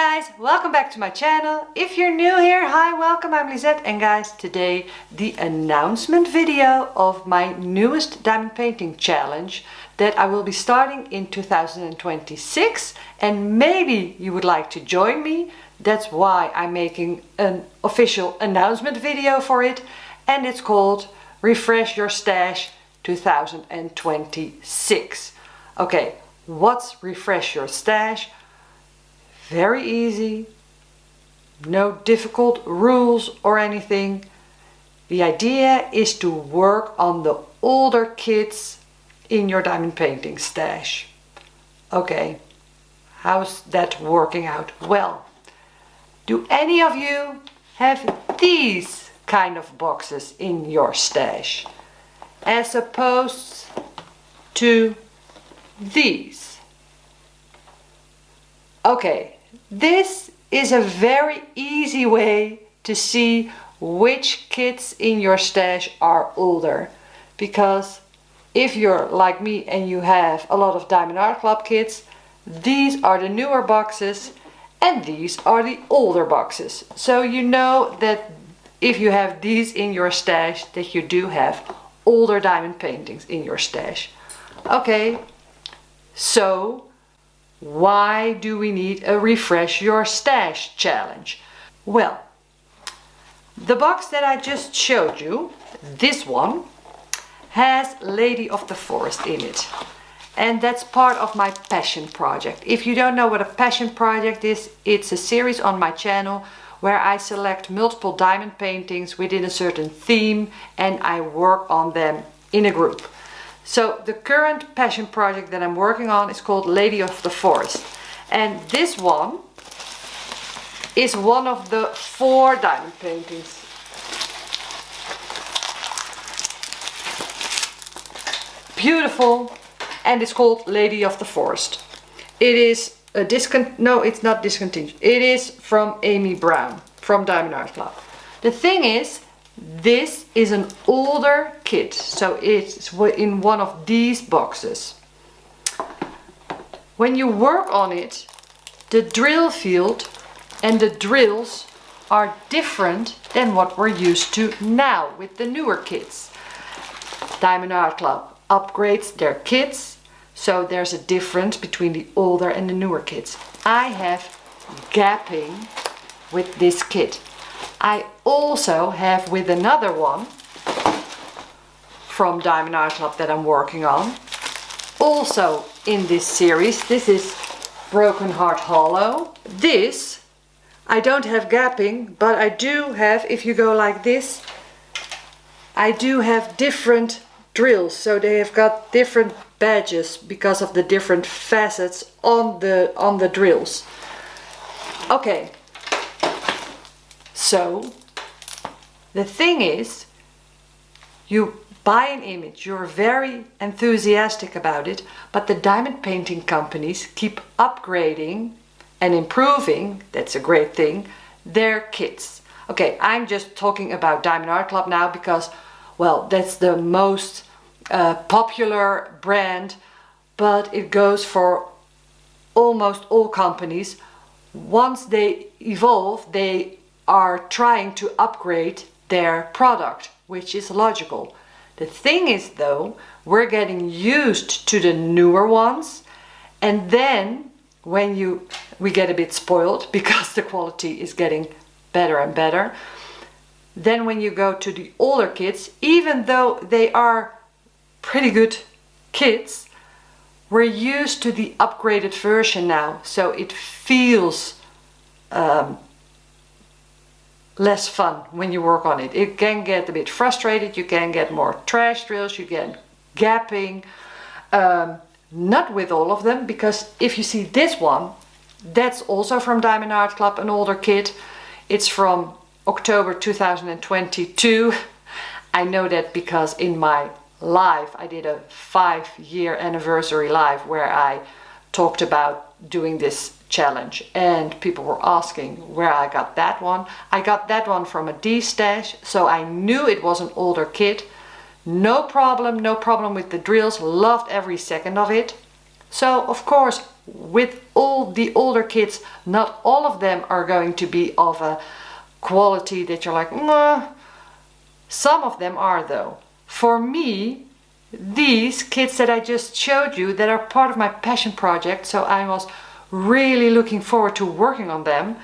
guys, welcome back to my channel. If you're new here, hi, welcome, I'm Lisette. And guys, today the announcement video of my newest diamond painting challenge that I will be starting in 2026, and maybe you would like to join me. That's why I'm making an official announcement video for it, and it's called Refresh Your Stash 2026. Okay, what's Refresh Your Stash? Very easy, no difficult rules or anything. The idea is to work on the older kits in your diamond painting stash. Okay, how's that working out? Well, do any of you have these kind of boxes in your stash as opposed to these? Okay. This is a very easy way to see which kits in your stash are older, because if you're like me and you have a lot of Diamond Art Club kits, these are the newer boxes and these are the older boxes. So you know that if you have these in your stash, that you do have older diamond paintings in your stash. Okay, so why do we need a Refresh Your Stash challenge? Well, the box that I just showed you, this one, has Lady of the Forest in it. And that's part of my passion project. If you don't know what a passion project is, it's a series on my channel where I select multiple diamond paintings within a certain theme and I work on them in a group. So the current passion project that I'm working on is called Lady of the Forest. And this one is one of the 4 diamond paintings. Beautiful. And it's called Lady of the Forest. It is a no, it's not discontinued. It is from Amy Brown from Diamond Art Club. The thing is, this is an older kit, so it's in one of these boxes. When you work on it, the drill field and the drills are different than what we're used to now with the newer kits. Diamond Art Club upgrades their kits, so there's a difference between the older and the newer kits. I have gapping with this kit. I also have with another one from Diamond Art Club that I'm working on, also in this series. This is Broken Heart Hollow. This, I don't have gapping, but I do have, if you go like this, I do have different drills. So they have got different badges because of the different facets on the drills. Okay. So, the thing is, you buy an image, you're very enthusiastic about it, but the diamond painting companies keep upgrading and improving, that's a great thing, their kits. Okay, I'm just talking about Diamond Art Club now because, well, that's the most popular brand, but it goes for almost all companies. Once they evolve, they are trying to upgrade their product, which is logical. The thing is though, we're getting used to the newer ones, and then when we get a bit spoiled because the quality is getting better and better. Then when you go to the older kits, even though they are pretty good kits, we're used to the upgraded version now, so it feels less fun when you work on it. It can get a bit frustrated, you can get more trash drills, you get gapping. Not with all of them, because if you see this one, that's also from Diamond Art Club, an older kit. It's from October 2022. I know that because in my live, I did a 5-year anniversary live where I talked about doing this challenge, and people were asking where I got that one. I got that one from a D stash, so I knew it was an older kit. No problem with the drills, loved every second of it. So of course, with all the older kids, not all of them are going to be of a quality that you're like, nah. Some of them are though. For me, these kids that I just showed you that are part of my passion project, so I was really looking forward to working on them,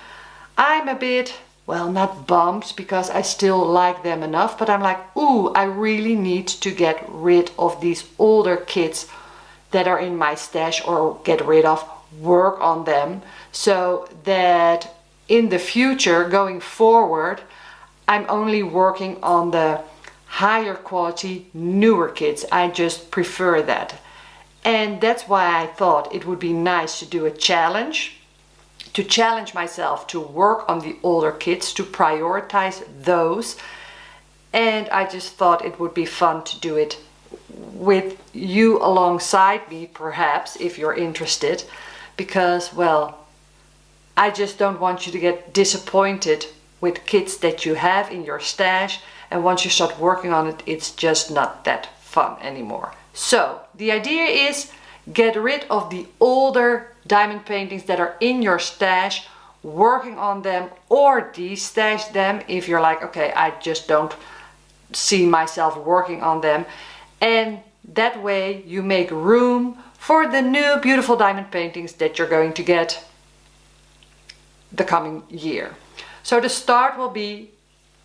I'm a bit, well, not bummed because I still like them enough, but I'm like, ooh, I really need to get rid of these older kids that are in my stash, or get rid of, work on them, so that in the future, going forward, I'm only working on the higher quality, newer kids. I just prefer that. And that's why I thought it would be nice to do a challenge, to challenge myself to work on the older kids, to prioritize those. And I just thought it would be fun to do it with you alongside me, perhaps, if you're interested, because, well, I just don't want you to get disappointed with kids that you have in your stash, and once you start working on it, it's just not that fun anymore. So the idea is get rid of the older diamond paintings that are in your stash, working on them, or destash them if you're like, okay, I just don't see myself working on them. And that way you make room for the new beautiful diamond paintings that you're going to get the coming year. So the start will be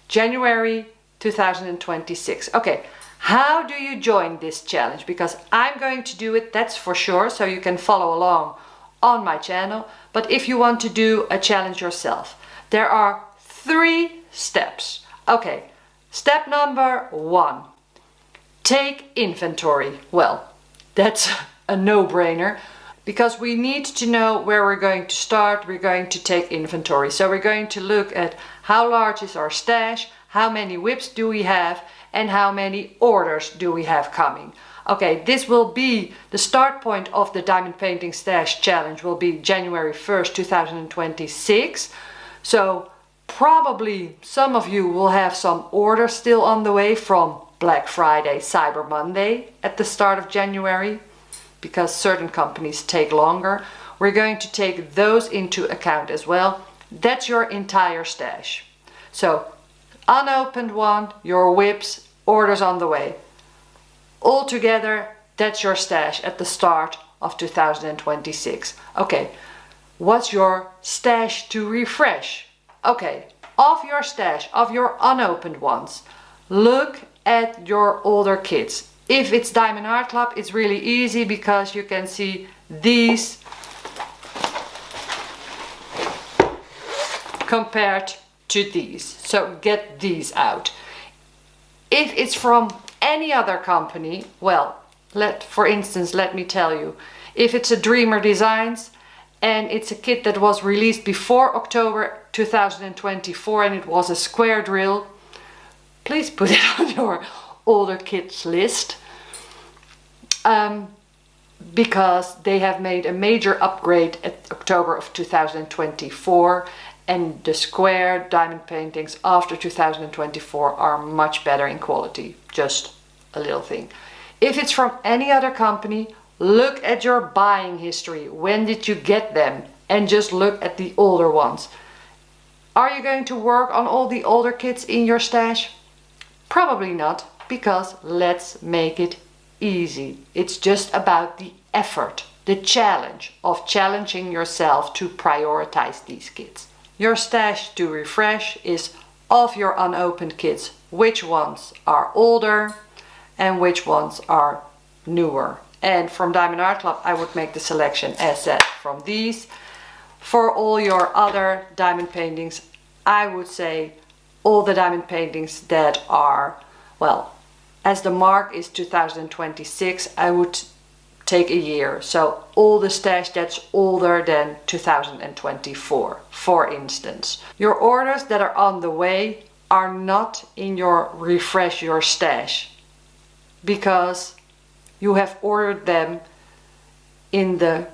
January 2026. Okay, how do you join this challenge? Because I'm going to do it, that's for sure, so you can follow along on my channel. But if you want to do a challenge yourself, there are 3 steps. Okay, step number 1, take inventory. Well, that's a no-brainer, because we need to know where we're going to start. We're going to take inventory. So we're going to look at how large is our stash, how many whips do we have, and how many orders do we have coming. Okay, this will be the start point of the Diamond Painting Stash Challenge, will be January 1st, 2026. So probably some of you will have some orders still on the way from Black Friday, Cyber Monday at the start of January, because certain companies take longer. We're going to take those into account as well. That's your entire stash. So unopened one, your whips, orders on the way. All together, that's your stash at the start of 2026. Okay, what's your stash to refresh? Okay, of your stash, of your unopened ones, look at your older kits. If it's Diamond Art Club, it's really easy because you can see these compared to these. So get these out. If it's from any other company, well, for instance, let me tell you, if it's a Dreamer Designs and it's a kit that was released before October 2024 and it was a square drill, please put it on your older kits list, because they have made a major upgrade at October of 2024, and the square diamond paintings after 2024 are much better in quality. Just a little thing. If it's from any other company, look at your buying history. When did you get them? And just look at the older ones. Are you going to work on all the older kits in your stash? Probably not, because let's make it easy. It's just about the effort, the challenge of challenging yourself to prioritize these kits. Your stash to refresh is of your unopened kits, which ones are older and which ones are newer. And from Diamond Art Club, I would make the selection as said from these. For all your other diamond paintings, I would say all the diamond paintings that are, well, as the mark is 2026, I would take a year. So all the stash that's older than 2024, for instance. Your orders that are on the way are not in your Refresh Your Stash, because you have ordered them in the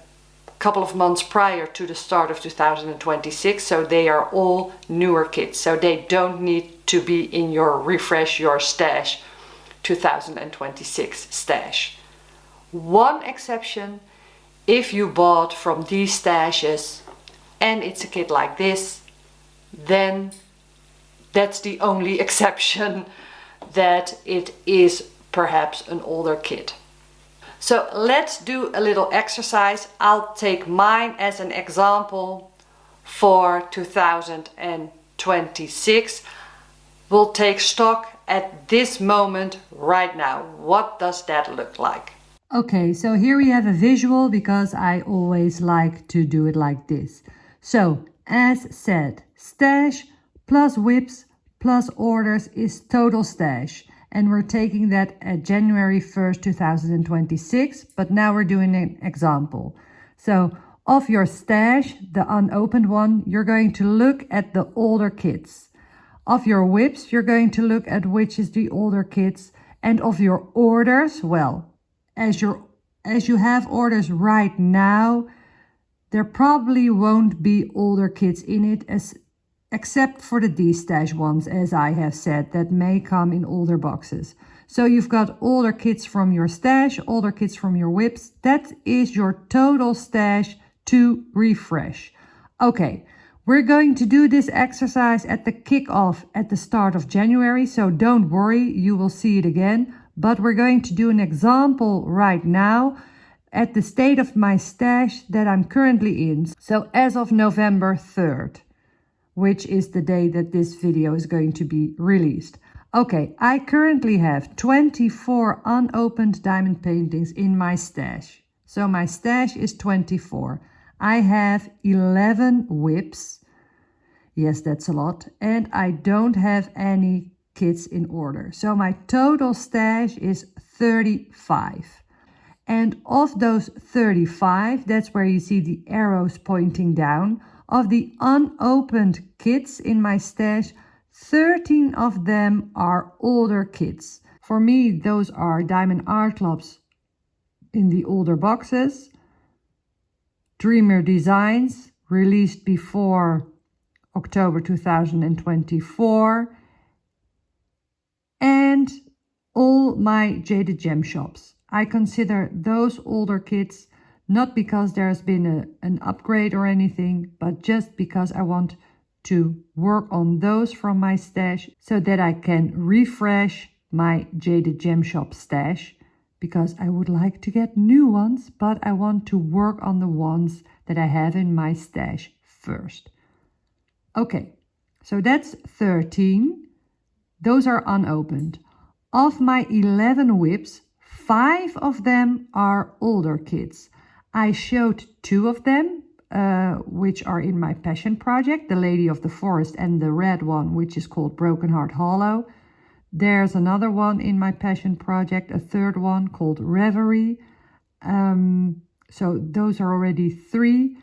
couple of months prior to the start of 2026, so they are all newer kits, so they don't need to be in your Refresh Your Stash 2026 stash. One exception if you bought from these stashes and it's a kit like this, then that's the only exception, that it is perhaps an older kit. So let's do a little exercise. I'll take mine as an example for 2026. We'll take stock at this moment right now. What does that look like? Okay, so here we have a visual because I always like to do it like this. So, as said, stash plus whips plus orders is total stash. And we're taking that at January 1st, 2026. But now we're doing an example. So, of your stash, the unopened one, you're going to look at the older kits. Of your whips, you're going to look at which is the older kits. And of your orders, well, as you have orders right now, there probably won't be older kits in it, except for the D-stash ones, as I have said, that may come in older boxes. So you've got older kits from your stash, older kits from your whips. That is your total stash to refresh. Okay, we're going to do this exercise at the kickoff at the start of January, so don't worry, you will see it again. But we're going to do an example right now at the state of my stash that I'm currently in. So as of November 3rd, which is the day that this video is going to be released. Okay, I currently have 24 unopened diamond paintings in my stash. So my stash is 24. I have 11 whips. Yes, that's a lot. And I don't have any kits in order. So my total stash is 35. And of those 35, that's where you see the arrows pointing down, of the unopened kits in my stash, 13 of them are older kits. For me, those are Diamond Art Clubs in the older boxes, Dreamer Designs, released before October 2024, and all my Jaded Gem shops. I consider those older kits not because there's been an upgrade or anything, but just because I want to work on those from my stash so that I can refresh my Jaded Gem shop stash, because I would like to get new ones, but I want to work on the ones that I have in my stash first. Okay, so that's 13. Those are unopened. Of my 11 whips, 5 of them are older kits. I showed 2 of them, which are in my passion project, the Lady of the Forest and the red one, which is called Broken Heart Hollow. There's another one in my passion project, a third one called Reverie. So those are already 3.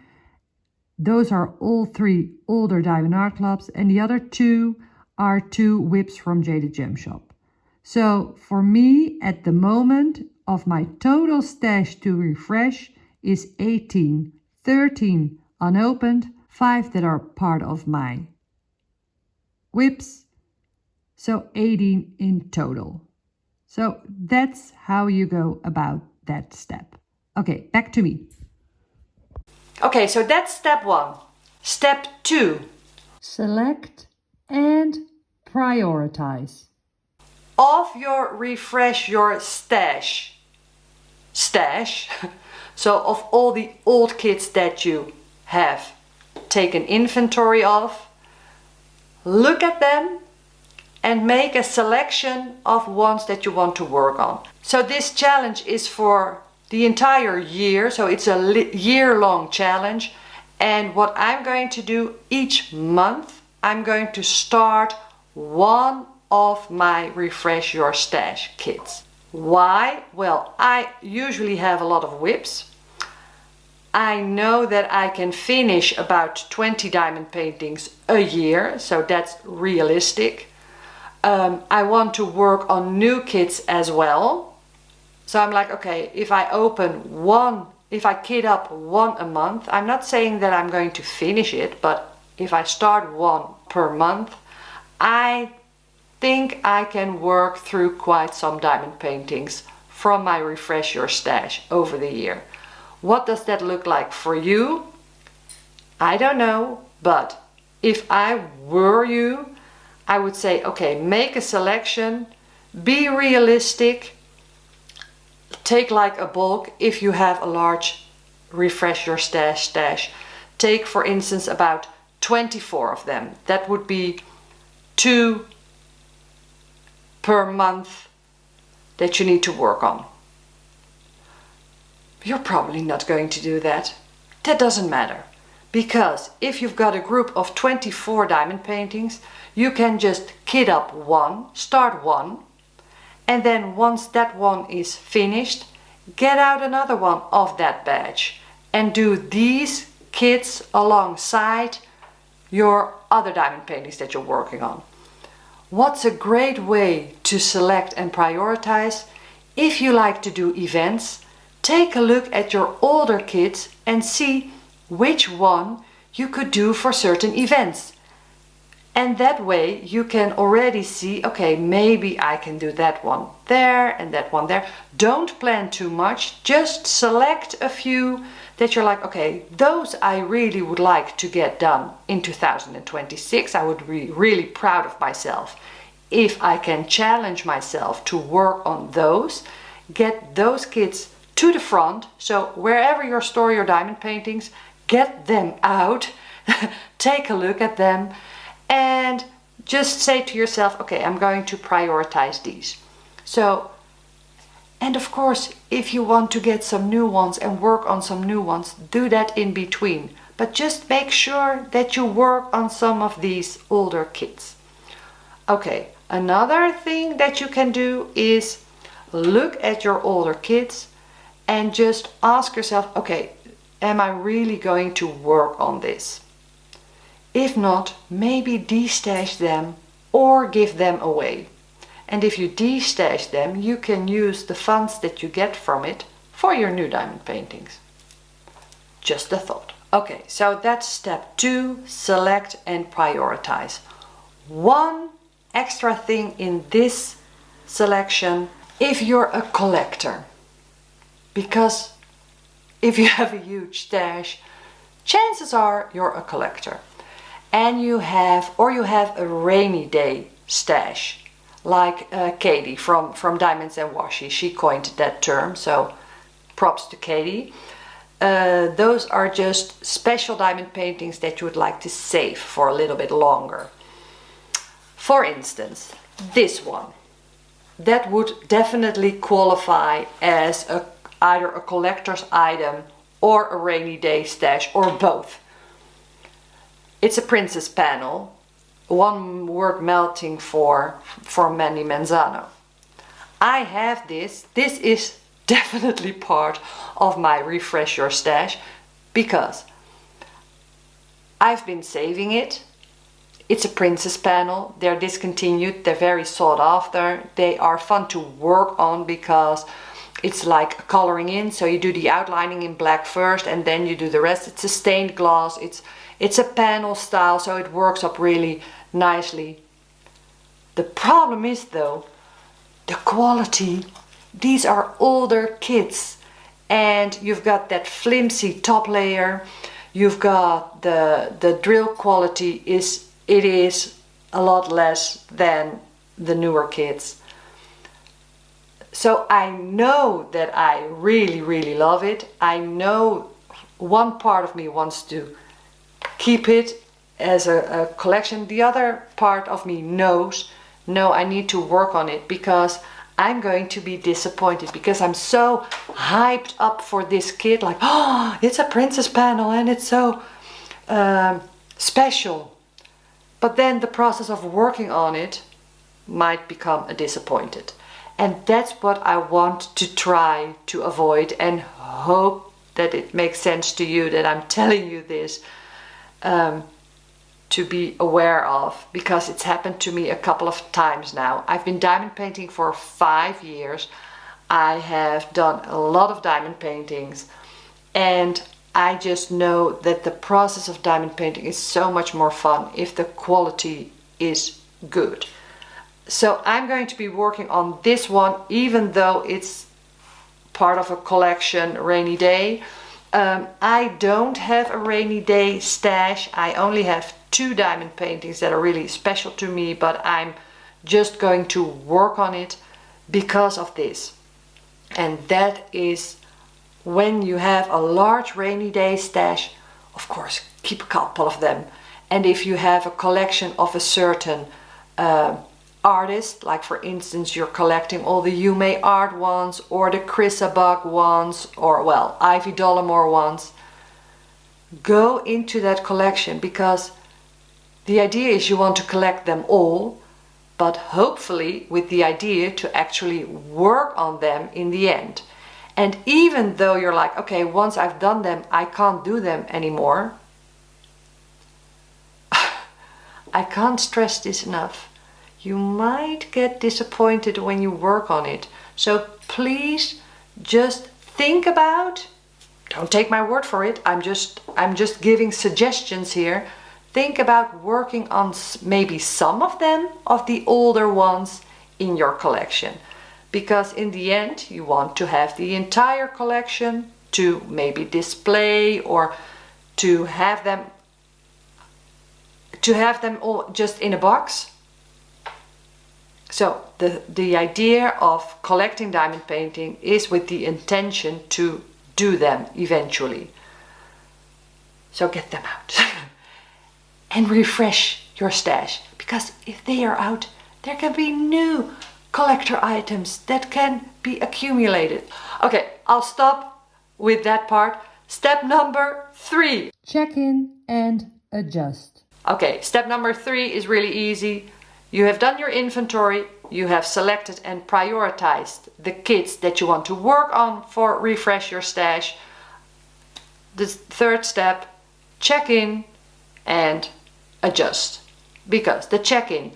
Those are all 3 older Diamond Art Clubs, and the other 2 are 2 whips from Jaded Gem Shop. So for me, at the moment, of my total stash to refresh is 18, 13 unopened, 5 that are part of my whips, so 18 in total. So that's how you go about that step. Okay, back to me. Okay, so that's step 1. Step 2. Select and prioritize. Of your Refresh Your Stash, so of all the old kits that you have taken inventory of, look at them and make a selection of ones that you want to work on. So this challenge is for the entire year, so it's a year-long challenge. And what I'm going to do each month, I'm going to start one of my Refresh Your Stash kits. Why? Well, I usually have a lot of whips. I know that I can finish about 20 diamond paintings a year, so that's realistic. I want to work on new kits as well. So I'm like, okay, if I kit up one a month, I'm not saying that I'm going to finish it, but if I start one per month, I think I can work through quite some diamond paintings from my Refresh Your Stash over the year. What does that look like for you? I don't know, but if I were you, I would say, okay, make a selection, be realistic, take like a bulk. If you have a large Refresh Your Stash stash, take for instance about 24 of them. That would be 2 per month that you need to work on. You're probably not going to do that. That doesn't matter, because if you've got a group of 24 diamond paintings, you can just kit up one, start one, and then once that one is finished, get out another one of that batch and do these kits alongside your other diamond paintings that you're working on. What's a great way to select and prioritize? If you like to do events, take a look at your older kits and see which one you could do for certain events. And that way you can already see, okay, maybe I can do that one there and that one there. Don't plan too much, just select a few that you're like, okay, those I really would like to get done in 2026. I would be really proud of myself if I can challenge myself to work on those, get those kits to the front. So wherever you store your diamond paintings, get them out, take a look at them, and just say to yourself, okay, I'm going to prioritize these. So, and of course, if you want to get some new ones and work on some new ones, do that in between. But just make sure that you work on some of these older kits. Okay, another thing that you can do is look at your older kits and just ask yourself, okay, am I really going to work on this? If not, maybe destash them or give them away. And if you destash them, you can use the funds that you get from it for your new diamond paintings. Just a thought. Okay, so that's step 2, select and prioritize. One extra thing in this selection, if you're a collector, because if you have a huge stash, chances are you're a collector. And you have a rainy day stash, like Katie from Diamonds and Washi. She coined that term, so props to Katie. Those are just special diamond paintings that you would like to save for a little bit longer. For instance, this one. That would definitely qualify as either a collector's item or a rainy day stash, or both. It's a princess panel, one word melting for Manny Manzano. I have this. This is definitely part of my Refresh Your Stash because I've been saving it. It's a princess panel. They're discontinued. They're very sought after. They are fun to work on because it's like coloring in. So you do the outlining in black first and then you do the rest. It's a stained glass. It's a panel style, so it works up really nicely. The problem is though, the quality. These are older kits and you've got that flimsy top layer. You've got the drill quality is a lot less than the newer kits. So I know that I really, really love it. I know one part of me wants to keep it as a collection. The other part of me knows, no, I need to work on it because I'm going to be disappointed because I'm so hyped up for this kit. Like, oh, it's a princess panel and it's so special. But then the process of working on it might become a disappointed. And that's what I want to try to avoid and hope that it makes sense to you that I'm telling you this to be aware of, because it's happened to me a couple of times now. I've been diamond painting for 5 years. I have done a lot of diamond paintings and I just know that the process of diamond painting is so much more fun if the quality is good. So I'm going to be working on this one, even though it's part of a collection, rainy day. I don't have a rainy day stash. I only have 2 diamond paintings that are really special to me, but I'm just going to work on it because of this. And that is, when you have a large rainy day stash, of course, keep a couple of them. And if you have a collection of a certain artist, like for instance you're collecting all the Yume art ones or the Chrissa Bug ones or, well, Ivy Dollamore ones, go into that collection, because the idea is you want to collect them all, but hopefully with the idea to actually work on them in the end. And even though you're like, okay, once I've done them I can't do them anymore, I can't stress this enough. You might get disappointed when you work on it. So please just think about, don't take my word for it, I'm just giving suggestions here. Think about working on maybe some of them, of the older ones in your collection. Because in the end you want to have the entire collection to maybe display or to have them all just in a box. So the idea of collecting diamond painting is with the intention to do them eventually. So get them out and refresh your stash, because if they are out, there can be new collector items that can be accumulated. Okay, I'll stop with that part. Step number 3. Check in and adjust. Okay, step number 3 is really easy. You have done your inventory, you have selected and prioritized the kits that you want to work on for Refresh Your Stash. The third step, check in and adjust. Because the check-in,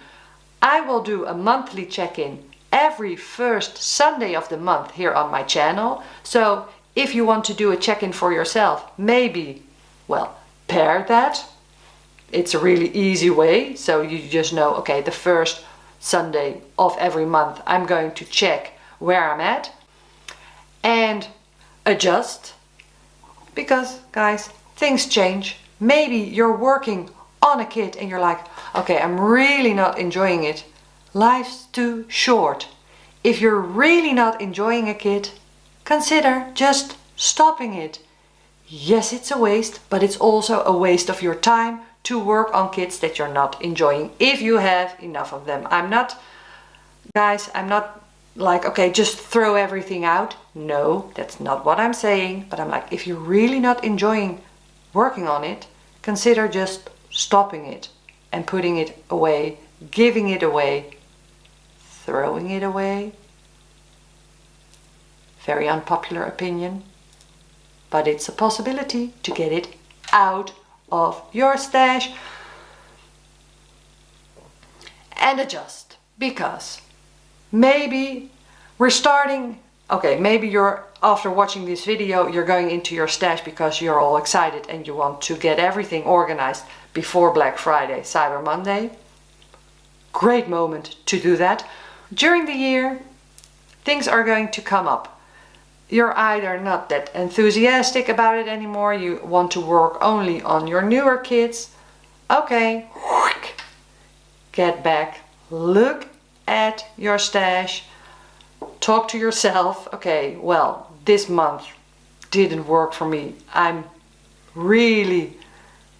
I will do a monthly check-in every first Sunday of the month here on my channel. So if you want to do a check-in for yourself, maybe, well, pair that. It's a really easy way, so you just know, okay, the first Sunday of every month I'm going to check where I'm at and adjust, because guys, things change. Maybe you're working on a kit and you're like, okay, I'm really not enjoying it. Life's too short. If you're really not enjoying a kit, consider just stopping it. Yes, it's a waste, but it's also a waste of your time to work on kits that you're not enjoying, if you have enough of them. I'm not like, okay, just throw everything out. No, that's not what I'm saying. But I'm like, if you're really not enjoying working on it, consider just stopping it and putting it away, giving it away, throwing it away. Very unpopular opinion, but it's a possibility to get it out of your stash. And adjust, because maybe we're starting, okay, maybe you're, after watching this video, you're going into your stash because you're all excited and you want to get everything organized before Black Friday, Cyber Monday. Great moment to do that. During the year, things are going to come up. You're either not that enthusiastic about it anymore, you want to work only on your newer kits. Okay, get back, look at your stash, talk to yourself. Okay, well, this month didn't work for me. I'm really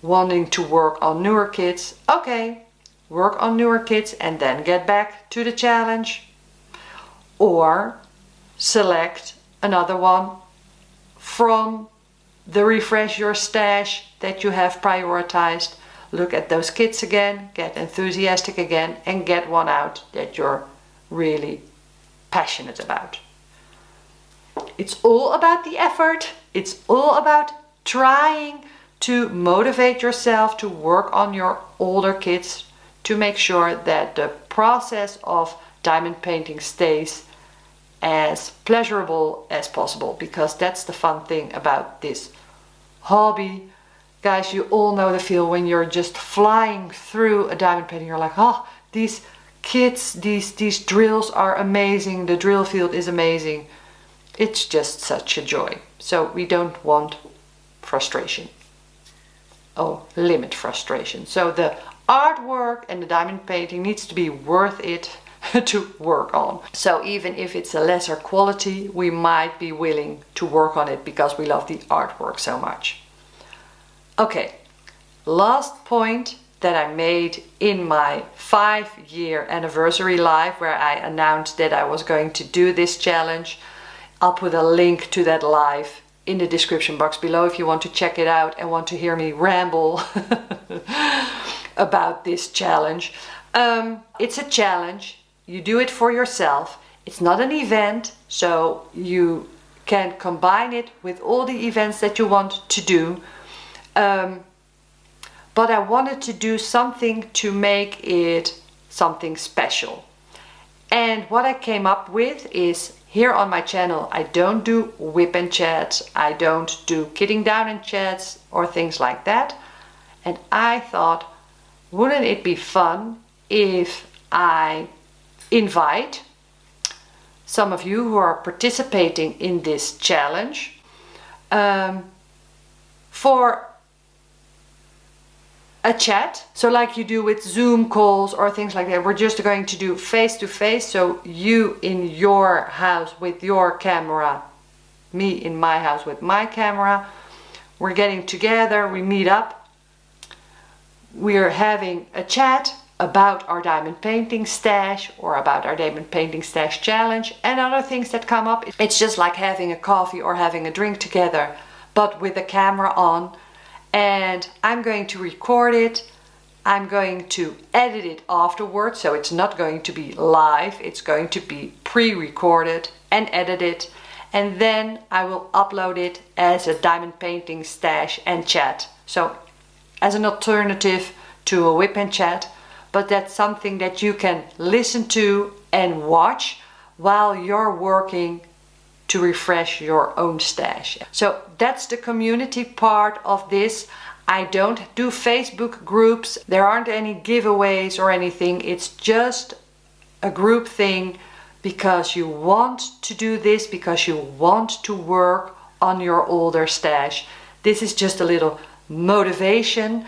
wanting to work on newer kits. Okay, work on newer kits and then get back to the challenge. Or select another one from the Refresh Your Stash that you have prioritized. Look at those kits again, get enthusiastic again, and get one out that you're really passionate about. It's all about the effort. It's all about trying to motivate yourself to work on your older kits to make sure that the process of diamond painting stays as pleasurable as possible, because that's the fun thing about this hobby. Guys, you all know the feel when you're just flying through a diamond painting. You're like, oh, these kits, these drills are amazing. The drill field is amazing. It's just such a joy. So we don't want frustration. Oh, limit frustration. So the artwork and the diamond painting needs to be worth it to work on. So even if it's a lesser quality, we might be willing to work on it because we love the artwork so much. Okay, last point that I made in my 5-year anniversary live, where I announced that I was going to do this challenge. I'll put a link to that live in the description box below if you want to check it out and want to hear me ramble about this challenge. It's a challenge. You do it for yourself. It's not an event, so you can combine it with all the events that you want to do. But I wanted to do something to make it something special. And what I came up with is, here on my channel I don't do whip and chats, I don't do kidding down and chats or things like that. And I thought, wouldn't it be fun if I invite some of you who are participating in this challenge for a chat. So like you do with Zoom calls or things like that, we're just going to do face to face. So you in your house with your camera, me in my house with my camera. We're getting together, we meet up, we're having a chat about our diamond painting stash or about our diamond painting stash challenge and other things that come up. It's just like having a coffee or having a drink together, but with the camera on. And I'm going to record it, I'm going to edit it afterwards, so it's not going to be live, it's going to be pre-recorded and edited, and then I will upload it as a diamond painting stash and chat. So as an alternative to a whip and chat, but that's something that you can listen to and watch while you're working to refresh your own stash. So that's the community part of this. I don't do Facebook groups. There aren't any giveaways or anything. It's just a group thing because you want to do this, because you want to work on your older stash. This is just a little motivation.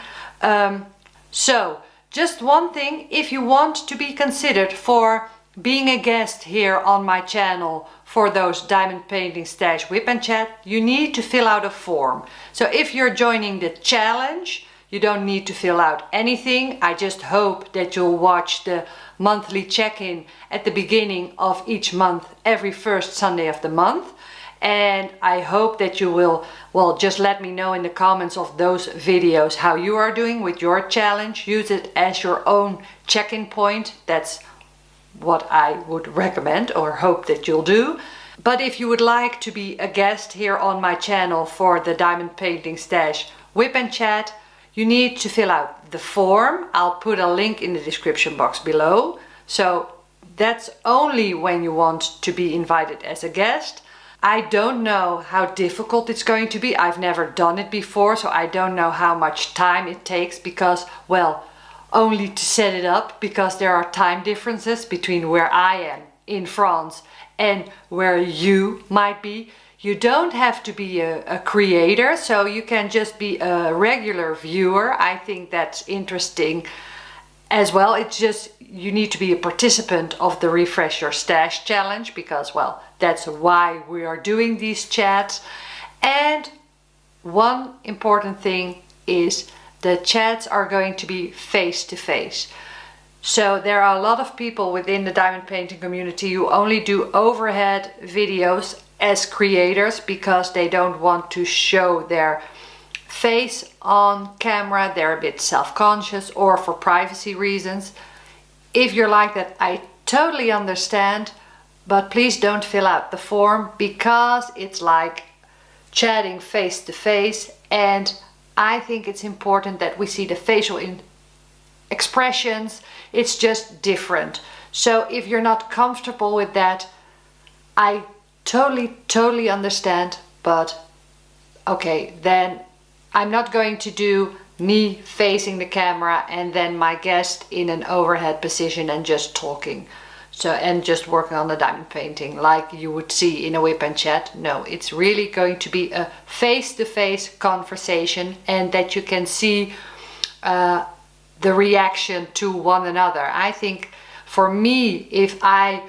So just one thing, if you want to be considered for being a guest here on my channel for those diamond painting stash whip and chat, you need to fill out a form. So if you're joining the challenge, you don't need to fill out anything. I just hope that you'll watch the monthly check-in at the beginning of each month, every first Sunday of the month. And I hope that you will, well, just let me know in the comments of those videos how you are doing with your challenge. Use it as your own check-in point. That's what I would recommend or hope that you'll do. But if you would like to be a guest here on my channel for the diamond painting stash whip and chat, you need to fill out the form. I'll put a link in the description box below. So that's only when you want to be invited as a guest. I don't know how difficult it's going to be. I've never done it before, so I don't know how much time it takes because, well, only to set it up, because there are time differences between where I am in France and where you might be. You don't have to be a creator, so you can just be a regular viewer. I think that's interesting as well. It's just you need to be a participant of the Refresh Your Stash challenge because, well, that's why we are doing these chats. And one important thing is the chats are going to be face to face. So there are a lot of people within the diamond painting community who only do overhead videos as creators because they don't want to show their face on camera. They're a bit self-conscious or for privacy reasons. If you're like that, I totally understand, but please don't fill out the form because it's like chatting face to face, and I think it's important that we see the facial expressions. It's just different. So if you're not comfortable with that, I totally understand, but okay, then I'm not going to do me facing the camera and then my guest in an overhead position and just talking. So, and just working on the diamond painting like you would see in a whip and chat. No, it's really going to be a face-to-face conversation, and that you can see the reaction to one another. I think for me, if I'm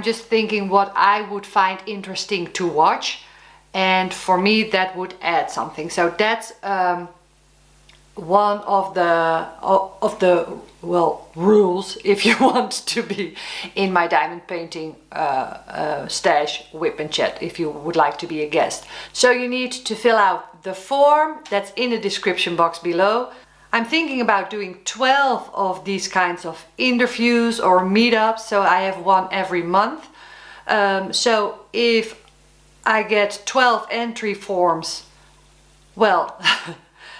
just thinking what I would find interesting to watch, and for me that would add something. So that's one of the well, rules if you want to be in my diamond painting stash whip and chat, if you would like to be a guest. So you need to fill out the form that's in the description box below. I'm thinking about doing 12 of these kinds of interviews or meetups, so I have one every month. So if I get 12 entry forms, well,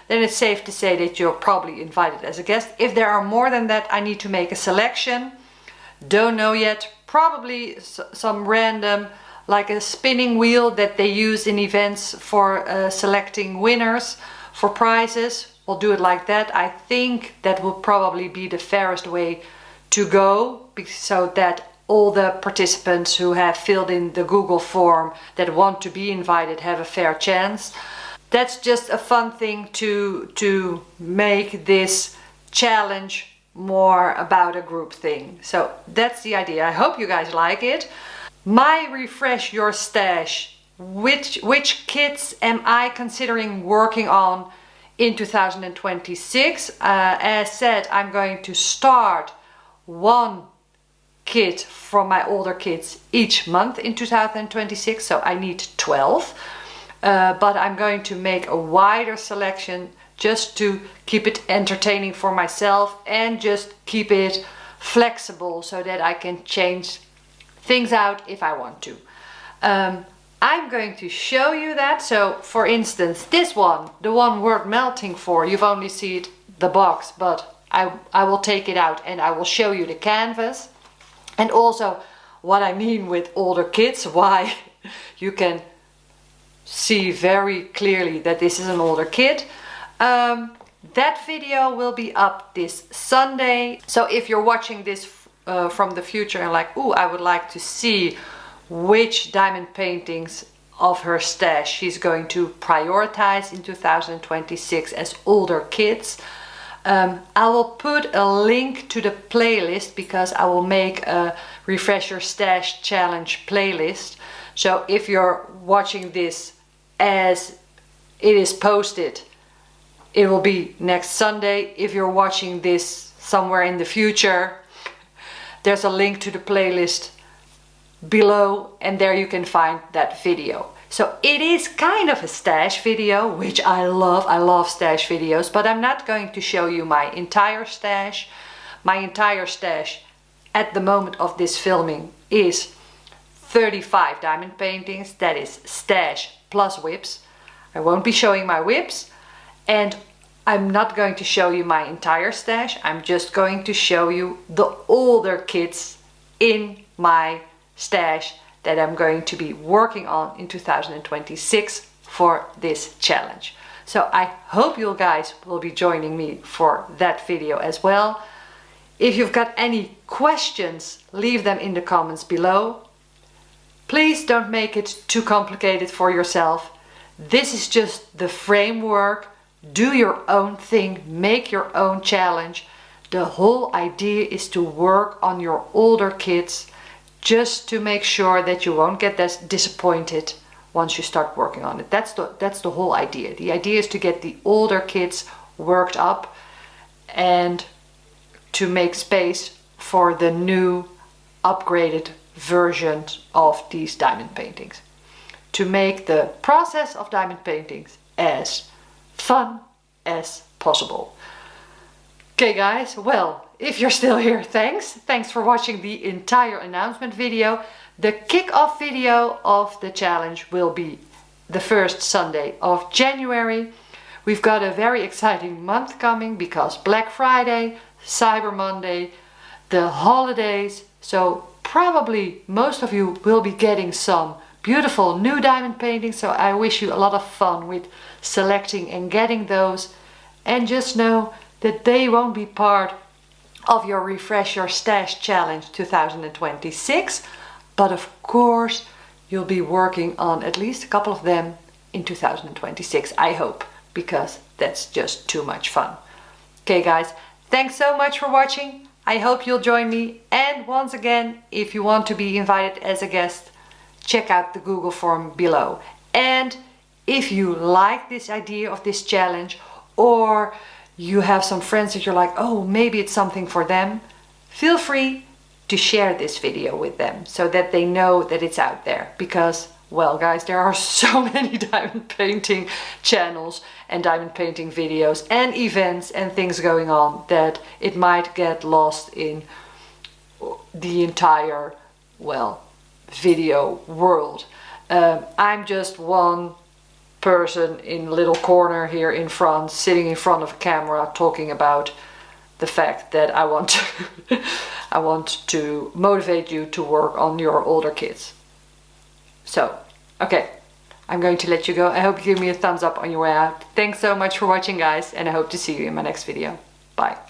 then it's safe to say that you're probably invited as a guest. If there are more than that, I need to make a selection. Don't know yet. Probably some random, like a spinning wheel that they use in events for selecting winners for prizes. We'll do it like that. I think that will probably be the fairest way to go, so that all the participants who have filled in the Google form that want to be invited have a fair chance. That's just a fun thing to make this challenge more about a group thing. So that's the idea. I hope you guys like it. My Refresh Your Stash. Which kits am I considering working on in 2026? As said, I'm going to start one kit from my older kits each month in 2026, so I need 12. But I'm going to make a wider selection just to keep it entertaining for myself and just keep it flexible so that I can change things out if I want to. I'm going to show you that. So for instance, this one, the one worth melting for, you've only seen the box, but I will take it out and I will show you the canvas. And also what I mean with older kits, why you can see very clearly that this is an older kit. That video will be up this Sunday. So if you're watching this from the future and like, ooh, I would like to see which diamond paintings of her stash she's going to prioritize in 2026 as older kits, I will put a link to the playlist, because I will make a Refresh Your Stash challenge playlist. So if you're watching this as it is posted, it will be next Sunday. If you're watching this somewhere in the future, there's a link to the playlist below, and there you can find that video. So it is kind of a stash video, which I love. I love stash videos, but I'm not going to show you my entire stash. My entire stash at the moment of this filming is 35 diamond paintings. That is stash plus whips. I won't be showing my whips, and I'm not going to show you my entire stash. I'm just going to show you the older kits in my stash that I'm going to be working on in 2026 for this challenge. So I hope you guys will be joining me for that video as well. If you've got any questions, leave them in the comments below. Please don't make it too complicated for yourself. This is just the framework. Do your own thing, make your own challenge. The whole idea is to work on your older kits, just to make sure that you won't get disappointed once you start working on it. That's the whole idea. The idea is to get the older kits worked up and to make space for the new upgraded versions of these diamond paintings. To make the process of diamond paintings as fun as possible. Okay guys, well, if you're still here, thanks for watching the entire announcement video. The kickoff video of the challenge will be the first Sunday of January. We've got a very exciting month coming because Black Friday, Cyber Monday, the holidays, so probably most of you will be getting some beautiful new diamond paintings. So I wish you a lot of fun with selecting and getting those, and just know that they won't be part of your Refresh Your Stash Challenge 2026, but of course you'll be working on at least a couple of them in 2026, I hope, because that's just too much fun. Okay guys, thanks so much for watching. I hope you'll join me, and once again, if you want to be invited as a guest, check out the Google form below. And if you like this idea of this challenge, or you have some friends that you're like, oh, maybe it's something for them, feel free to share this video with them so that they know that it's out there. Because, well guys, there are so many diamond painting channels and diamond painting videos and events and things going on that it might get lost in the entire, well, video world. I'm just one person in a little corner here in France, sitting in front of a camera talking about the fact that I want to I want to motivate you to work on your older kids. So, okay, I'm going to let you go. I hope you give me a thumbs up on your way out. Thanks so much for watching guys, and I hope to see you in my next video. Bye.